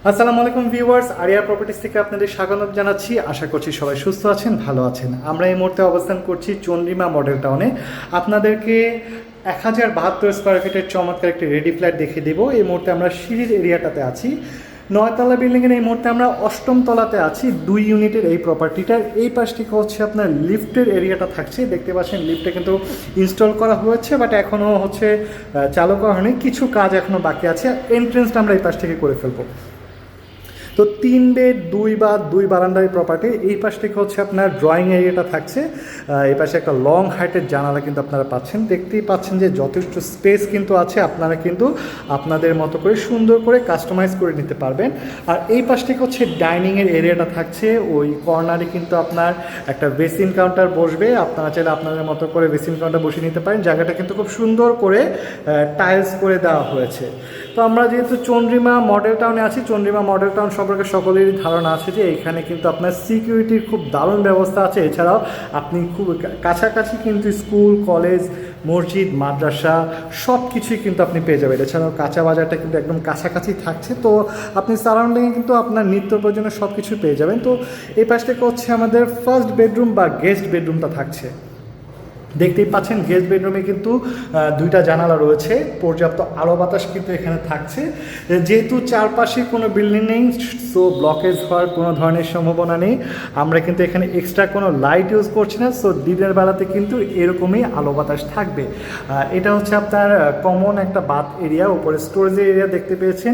আসসালামু আলাইকুম viewers, area properties থেকে আপনাদের স্বাগত জানাচ্ছি। আশা করছি সবাই সুস্থ আছেন, ভালো আছেন। আমরা এই মুহূর্তে অবস্থান করছি চন্দ্রিমা মডেল টাউনে। আপনাদেরকে 1072 স্কোয়ার ফিটের চমৎকার একটি রেডি ফ্ল্যাট দেখিয়ে দেবো। এই মুহূর্তে আমরা সিঁড়ির এরিয়াটাতে আছি। 9তলা বিল্ডিংয়ের এই মুহূর্তে আমরা 8ম তলাতে আছি। 2 ইউনিটের এই প্রপার্টিটার এই পাশ থেকে হচ্ছে আপনার লিফটের এরিয়াটা থাকছে। দেখতে পাচ্ছেন লিফটে কিন্তু ইনস্টল করা হয়েছে, বাট এখনও হচ্ছে চালু করা হয়নি, কিছু কাজ এখনও বাকি আছে। এন্ট্রেন্সটা আমরা এই পাশ থেকে করে ফেলবো। তো 3 বেড 2 বারান্দার প্রপার্টি। এই পাশ থেকে হচ্ছে আপনার ড্রয়িং এরিয়াটা থাকছে। এই পাশে একটা লং হাইটের জানালা কিন্তু আপনারা পাচ্ছেন। দেখতেই পাচ্ছেন যে যথেষ্ট স্পেস কিন্তু আছে। আপনারা কিন্তু আপনাদের মতো করে সুন্দর করে কাস্টমাইজ করে নিতে পারবেন। আর এই পাশ থেকে হচ্ছে ডাইনিংয়ের এরিয়াটা থাকছে। ওই কর্নারে কিন্তু আপনার একটা বেসিন কাউন্টার বসবে। আপনারা চাইলে আপনাদের মতো করে বেসিন কাউন্টার বসিয়ে নিতে পারেন। জায়গাটা কিন্তু খুব সুন্দর করে টাইলস করে দেওয়া হয়েছে। তো আমরা যেহেতু চন্দ্রিমা মডেল টাউনে আছি, চন্দ্রিমা মডেল টাউন সম্পর্কে সকলেরই ধারণা আছে যে এখানে কিন্তু আপনার সিকিউরিটির খুব দারুণ ব্যবস্থা আছে। এছাড়াও আপনি খুব কাছাকাছি কিন্তু স্কুল, কলেজ, মসজিদ, মাদ্রাসা সব কিছুই কিন্তু আপনি পেয়ে যাবেন। এছাড়াও কাঁচা বাজারটা কিন্তু একদম কাছাকাছি থাকছে। তো আপনি সারাউন্ডিংয়ে কিন্তু আপনার নিত্য প্রয়োজনীয় সব কিছু পেয়ে যাবেন। তো এই পাশ থেকে হচ্ছে আমাদের ফার্স্ট বেডরুম বা গেস্ট বেডরুমটা থাকছে। দেখতেই পাচ্ছেন গেস্ট বেডরুমে কিন্তু 2টা জানালা রয়েছে। পর্যাপ্ত আলো বাতাস কিন্তু এখানে থাকছে। যেহেতু চারপাশে কোনো বিল্ডিং নেই, সো ব্লকেজ হওয়ার কোনো ধরনের সম্ভাবনা নেই। আমরা কিন্তু এখানে এক্সট্রা কোনো লাইট ইউজ করছি না। সো দিনের বেলাতে কিন্তু এরকমই আলো বাতাস থাকবে। এটা হচ্ছে আপনার কমন একটা বাথ এরিয়া, উপরে স্টোরেজ এরিয়া দেখতে পেয়েছেন।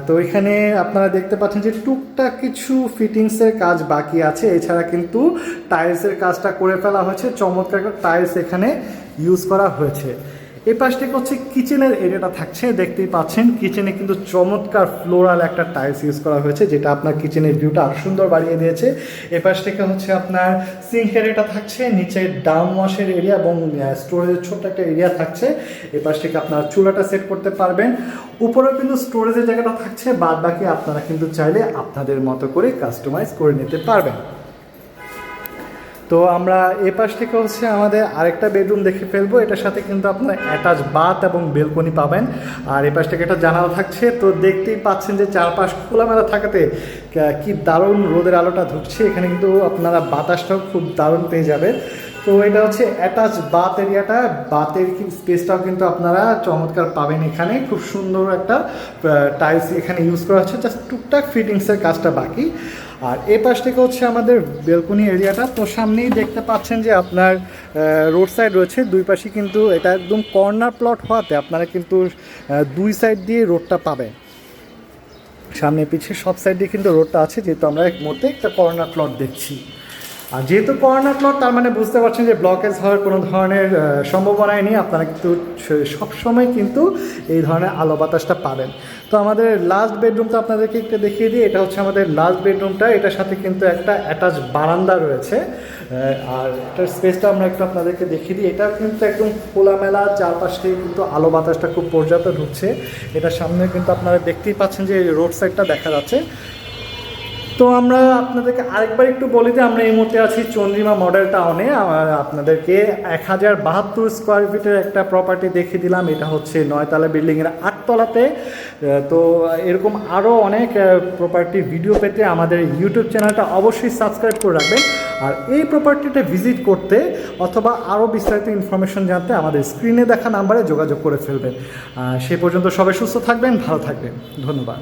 তো এখানে আপনারা দেখতে পাচ্ছেন যে টুকটাক কিছু ফিটিংসের কাজ বাকি আছে। এছাড়া কিন্তু টাইলসের কাজটা করে ফেলা হয়েছে। চমৎকার টাইলস এখানে ইউজ করা হয়েছে। এই পাশ থেকে হচ্ছে কিচেনের এরিয়াটা থাকছে। দেখতেই পাচ্ছেন কিচেনে কিন্তু চমৎকার ফ্লোরাল একটা টাইলস ইউজ করা হয়েছে, যেটা আপনার কিচেনের ভিউটা আরও সুন্দর বাড়িয়ে দিয়েছে। এ পাশ থেকে হচ্ছে আপনার সিঙ্ক এরিয়াটা থাকছে, নিচে ডাউন ওয়াশের এরিয়া এবং স্টোরেজের ছোট্ট একটা এরিয়া থাকছে। এ পাশ থেকে আপনার চুলাটা সেট করতে পারবেন। উপরেও কিন্তু স্টোরেজের জায়গাটা থাকছে। বাদ বাকি আপনারা কিন্তু চাইলে আপনাদের মতো করে কাস্টমাইজ করে নিতে পারবেন। তো আমরা এ পাশ থেকে হচ্ছে আমাদের আরেকটা বেডরুম দেখে ফেলবো। এটার সাথে কিন্তু আপনারা অ্যাটাচ বাথ এবং বেলকনি পাবেন। আর এ পাশ থেকে একটা জানালা থাকছে। তো দেখতেই পাচ্ছেন যে চারপাশ খোলামেলা থাকাতে কি দারুণ রোদের আলোটা ঢুকছে। এখানে কিন্তু আপনারা বাতাসটাও খুব দারুণ পেয়ে যাবেন। তো এটা হচ্ছে অ্যাটাচ বাথ এরিয়াটা। বাথের স্পেসটাও কিন্তু আপনারা চমৎকার পাবেন। এখানে খুব সুন্দর একটা টাইলস এখানে ইউজ করা হচ্ছে, জাস্ট টুকটাক ফিটিংসের কাজটা বাকি। আর এই পাশ থেকে হচ্ছে আমাদের বেলকনি এরিয়াটা। তো সামনেই দেখতে পাচ্ছেন যে আপনার রোড সাইড রয়েছে। দুই পাশে কিন্তু এটা একদম কর্নার প্লট হওয়াতে আপনারা কিন্তু 2 সাইড দিয়ে রোডটা পাবেন। সামনে পিছিয়ে সব সাইড দিয়ে কিন্তু রোডটা আছে, যেহেতু আমরা এক মুহূর্তে একটা কর্নার প্লট দেখছি। আর যেহেতু কর্নার প্লট, তার মানে বুঝতে পারছেন যে ব্লকেজ হওয়ার কোনো ধরনের সম্ভাবনাই নেই। আপনারা কিন্তু সবসময় কিন্তু এই ধরনের আলো বাতাসটা পাবেন। তো আমাদের লাস্ট বেডরুমটা আপনাদেরকে একটু দেখিয়ে দিই। এটা হচ্ছে আমাদের লাস্ট বেডরুমটা। এটার সাথে কিন্তু একটা অ্যাটাচ বারান্দা রয়েছে। আর এটার স্পেসটা আমরা একটু আপনাদেরকে দেখিয়ে দিই। এটা কিন্তু একদম খোলামেলা, চারপাশে কিন্তু আলো বাতাসটা খুব পর্যাপ্ত ঢুকছে। এটার সামনে কিন্তু আপনারা দেখতেই পাচ্ছেন যে রোড সাইডটা দেখা যাচ্ছে। তো আমরা আপনাদেরকে আরেকবার একটু বলি যে আমরা এই মুহূর্তে আছি চন্দ্রিমা মডেল টাউনে। আপনাদেরকে 1072 স্কোয়ার ফিটের একটা প্রপার্টি দেখিয়ে দিলাম। এটা হচ্ছে 9তলা বিল্ডিংয়ের 8তলাতে। তো এরকম আরও অনেক প্রপার্টি ভিডিও পেতে আমাদের ইউটিউব চ্যানেলটা অবশ্যই সাবস্ক্রাইব করে রাখবেন। আর এই প্রপার্টিটা ভিজিট করতে অথবা আরও বিস্তারিত ইনফরমেশন জানতে আমাদের স্ক্রিনে দেখা নাম্বারে যোগাযোগ করে ফেলবেন। সে পর্যন্ত সবাই সুস্থ থাকবেন, ভালো থাকবেন। ধন্যবাদ।